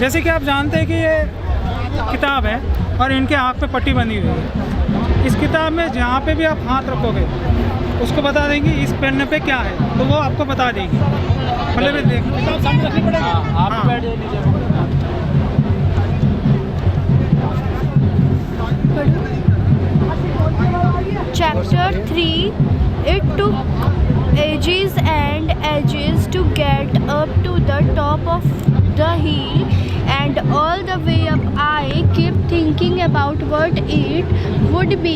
जैसे कि आप जानते हैं कि ये किताब है और इनके आँख पे पट्टी बंधी हुई है। इस किताब में जहाँ पे भी आप हाथ रखोगे उसको बता देंगे इस पेन पे क्या है, तो वो आपको बता देगी। मतलब देख किताब सामने रखनी पड़ेगी। आप बैठ जाइए। Chapter 3. It took ages and ages to get up to the top of the hill, and all the way up I kept thinking about what it would be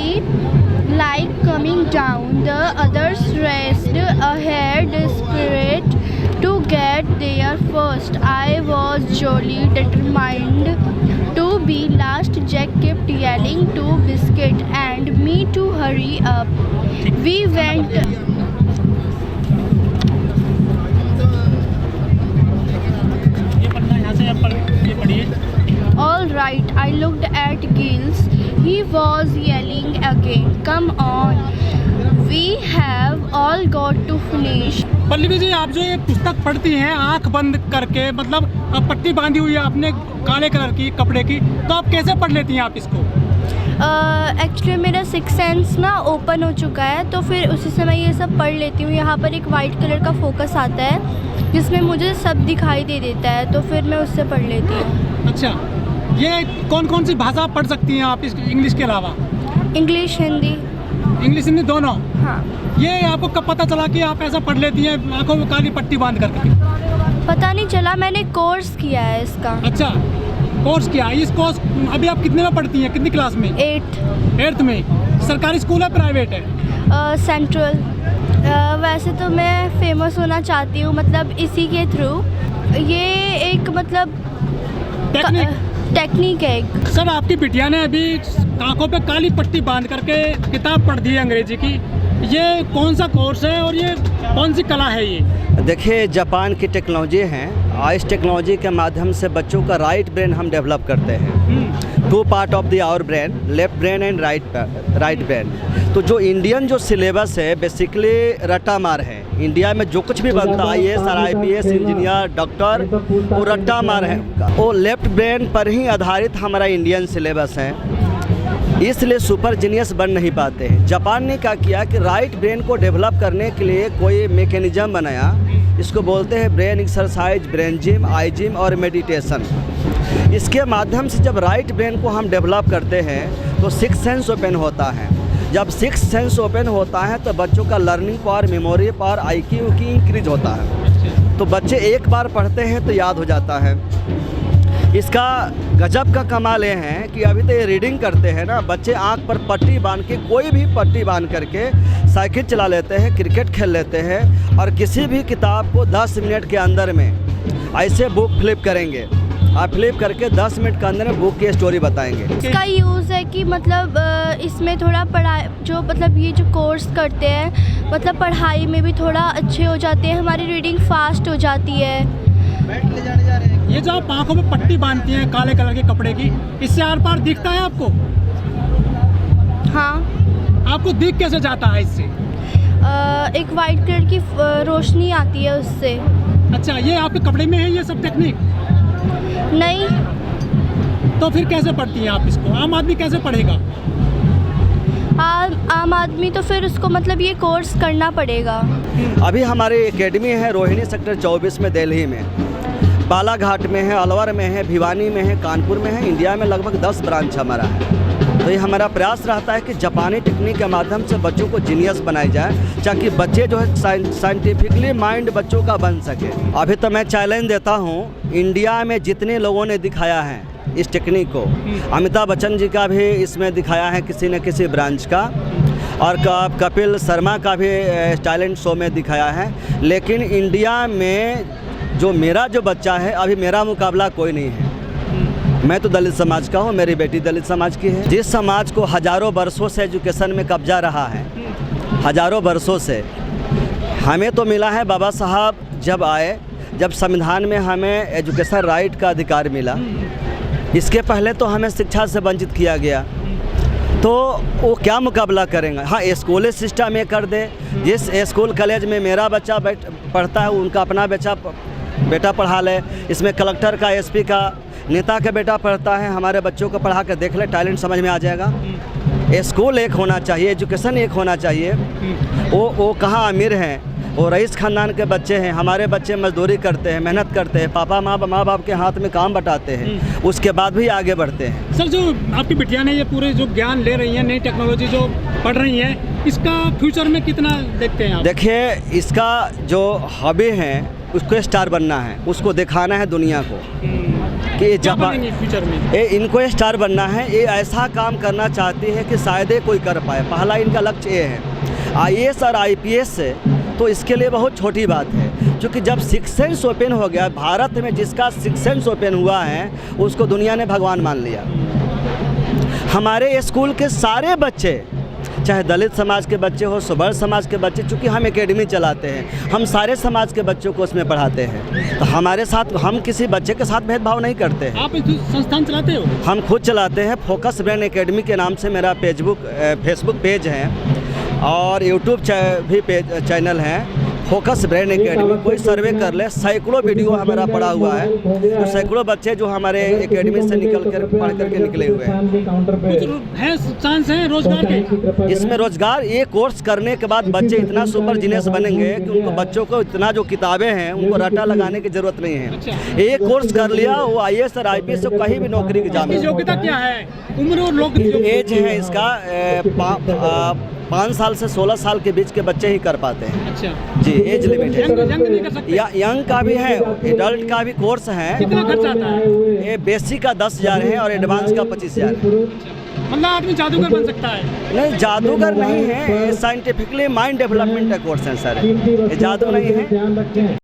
like coming down. The others raced ahead, desperate to get there first. I was jolly determined to be last. Jack kept yelling to Biscuit and me to hurry up. We went. All right, I looked at Giles. He was yelling again. Come on, we have all got to finish. Pallavi ji, आप जो ये पुस्तक पढ़ती हैं आंख बंद करके, मतलब पट्टी बांधी हुई है आपने काले कलर की कपड़े की, तो आप कैसे पढ़ लेती हैं आप इसको? एक्चुअली मेरा सिक्स सेंस ना ओपन हो चुका है, तो फिर उसी समय ये सब पढ़ लेती हूँ। यहाँ पर एक वाइट कलर का फोकस आता है जिसमें मुझे सब दिखाई दे देता है, तो फिर मैं उससे पढ़ लेती हूँ। अच्छा, ये कौन कौन सी भाषा पढ़ सकती हैं आप इंग्लिश के अलावा? इंग्लिश हिंदी। इंग्लिश हिंदी दोनों? हाँ। ये आपको कब पता चला कि आप ऐसा पढ़ लेती हैं आंखों में काली पट्टी बांध करके? पता नहीं चला, मैंने कोर्स किया है इसका। अच्छा, कोर्स किया। इस कोर्स अभी आप कितने में पढ़ती हैं, कितनी क्लास में? 8th में। सरकारी स्कूल है प्राइवेट है? सेंट्रल। वैसे तो मैं फेमस होना चाहती हूँ, मतलब इसी के थ्रू। ये एक मतलब टेक्निक है एक। सर, आपकी बिटिया ने अभी आंखों पे काली पट्टी बांध करके किताब पढ़ दी है अंग्रेजी की। ये कौन सा कोर्स है और ये कौन सी कला है ये? देखिए, जापान की टेक्नोलॉजी है। इस टेक्नोलॉजी के माध्यम से बच्चों का राइट ब्रेन हम डेवलप करते हैं। 2 part of the our brain, left brain and right brain. तो जो इंडियन जो सिलेबस है बेसिकली रट्टा मार है। इंडिया में जो कुछ भी बनता है, ये सारा IPS इंजीनियर डॉक्टर, वो रट्टा मार है। वो लेफ्ट ब्रेन पर ही आधारित हमारा इंडियन सिलेबस है, इसलिए सुपर जीनियस बन नहीं पाते हैं। जापान ने क्या किया कि राइट ब्रेन को डेवलप करने के लिए कोई मैकेनिज्म बनाया। इसको बोलते हैं ब्रेन एक्सरसाइज, ब्रेन जिम, आई जिम और मेडिटेशन। इसके माध्यम से जब राइट ब्रेन को हम डेवलप करते हैं तो सिक्स सेंस ओपन होता है। जब सिक्स सेंस ओपन होता है तो बच्चों का learning power, memory power, IQ की इंक्रीज होता है। तो बच्चे एक बार पढ़ते हैं तो याद हो जाता है। इसका गजब का कमाल ये है कि अभी तो ये रीडिंग करते हैं ना बच्चे, आंख पर पट्टी बांध के, कोई भी पट्टी बांध करके साइकिल चला लेते हैं, क्रिकेट खेल लेते हैं, और किसी भी किताब को 10 मिनट के अंदर में ऐसे बुक फ्लिप करेंगे। आप फ्लिप करके 10 मिनट के अंदर में बुक की स्टोरी बताएंगे। इसका यूज़ है कि मतलब इसमें थोड़ा पढ़ाई, जो मतलब ये जो कोर्स करते हैं, मतलब पढ़ाई में भी थोड़ा अच्छे हो जाते हैं, हमारी रीडिंग फास्ट हो जाती है। ये जो आप आंखों में पट्टी बांधती हैं काले कलर के कपड़े की, इससे आर पार दिखता है आपको? हाँ। आपको दिख कैसे जाता है इससे? एक वाइट कलर की रोशनी आती है उससे। अच्छा, ये आपके कपड़े में है ये सब टेक्निक? नहीं। तो फिर कैसे पढ़ती हैं आप इसको? आम आदमी कैसे पढ़ेगा? आम आदमी तो फिर उसको मतलब ये कोर्स करना पड़ेगा। अभी हमारी एकेडमी है रोहिणी सेक्टर 24 में, दिल्ली में, बालाघाट में है, अलवर में है, भिवानी में है, कानपुर में है। इंडिया में लगभग 10 ब्रांच हमारा है। तो ये हमारा प्रयास रहता है कि जापानी टेक्निक के माध्यम से बच्चों को जीनियस बनाई जाए, ताकि बच्चे जो है साइंटिफिकली माइंड बच्चों का बन सके। अभी तो मैं चैलेंज देता हूँ, इंडिया में जितने लोगों ने दिखाया है इस टेक्निक को, अमिताभ बच्चन जी का भी इसमें दिखाया है किसी न किसी ब्रांच का, और कपिल शर्मा का भी टैलेंट शो में दिखाया है। लेकिन इंडिया में जो मेरा जो बच्चा है, अभी मेरा मुकाबला कोई नहीं है। मैं तो दलित समाज का हूँ, मेरी बेटी दलित समाज की है। जिस समाज को हज़ारों वर्षों से एजुकेशन में कब्जा रहा है, हज़ारों वर्षों से, हमें तो मिला है बाबा साहब जब आए, जब संविधान में हमें एजुकेशन राइट का अधिकार मिला। इसके पहले तो हमें शिक्षा से वंचित किया गया, तो वो क्या मुकाबला करेंगे। हाँ, स्कूल सिस्टम ये कर दे, जिस स्कूल कॉलेज में मेरा बच्चा पढ़ता है उनका अपना बेटा पढ़ा ले। इसमें कलेक्टर का, एसपी का, नेता का बेटा पढ़ता है, हमारे बच्चों को पढ़ा कर देख ले, टैलेंट समझ में आ जाएगा। स्कूल एक होना चाहिए, एजुकेशन एक होना चाहिए। वो कहाँ अमीर हैं, वो रईस खानदान के बच्चे हैं। हमारे बच्चे मजदूरी करते हैं, मेहनत करते हैं, पापा माँ बाप के हाथ में काम बटाते हैं, उसके बाद भी आगे बढ़ते हैं। सर, जो आपकी बिटिया ने ये पूरे जो ज्ञान ले रही हैं, नई टेक्नोलॉजी जो पढ़ रही हैं, इसका फ्यूचर में कितना देखते हैं आप? देखिए, इसका जो हॉबी है उसको स्टार बनना है, उसको दिखाना है दुनिया को कि ये जापान फ्यूचर में इनको स्टार बनना है। ये ऐसा काम करना चाहती है कि शायद ये कोई कर पाए। पहला इनका लक्ष्य ये है। IAS और IPS से तो इसके लिए बहुत छोटी बात है, क्योंकि जब सिक्स सेंस ओपन हो गया भारत में, जिसका सिक्स सेंस ओपन हुआ है उसको दुनिया ने भगवान मान लिया। हमारे स्कूल के सारे बच्चे, चाहे दलित समाज के बच्चे हो, सुबह समाज के बच्चे, चूँकि हम एकेडमी चलाते हैं, हम सारे समाज के बच्चों को उसमें पढ़ाते हैं। तो हमारे साथ, हम किसी बच्चे के साथ भेदभाव नहीं करते हैं। आप संस्थान चलाते हो? हम खुद चलाते हैं। फोकस ब्रेन एकेडमी के नाम से मेरा फेसबुक पेज है और यूट्यूब भी चैनल है, फोकस ब्रेन एकेडमी। कोई सर्वे कर ले, सैकड़ों वीडियो हमारा पड़ा हुआ है। तो सैकड़ों बच्चे जो हमारे एकेडमी से निकल कर पढ़ करके निकले हुए हैं। कुछ है चांस है रोजगार के? इसमें रोजगार, ये कोर्स करने के बाद बच्चे इतना सुपर जीनियस बनेंगे कि उनको, बच्चों को इतना जो किताबें हैं उनको रट्टा लगाने की जरूरत नहीं है। एक कोर्स कर लिया, वो IAS और IPS से कहीं भी नौकरी की जाम। योग्यता क्या है, उम्र और लोग? एज है इसका 5 साल से 16 साल के बीच के बच्चे ही कर पाते हैं। अच्छा जी, एज लिमिट है। यंग नहीं कर सकते? यंग का भी है, एडल्ट का भी कोर्स है। कितना खर्च आता है? ये बेसिक का 10,000 है और एडवांस का 25,000 है। मतलब आदमी जादूगर बन सकता है? नहीं, जादूगर नहीं है, साइंटिफिकली माइंड डेवलपमेंट का कोर्स है सर, ये जादू नहीं है।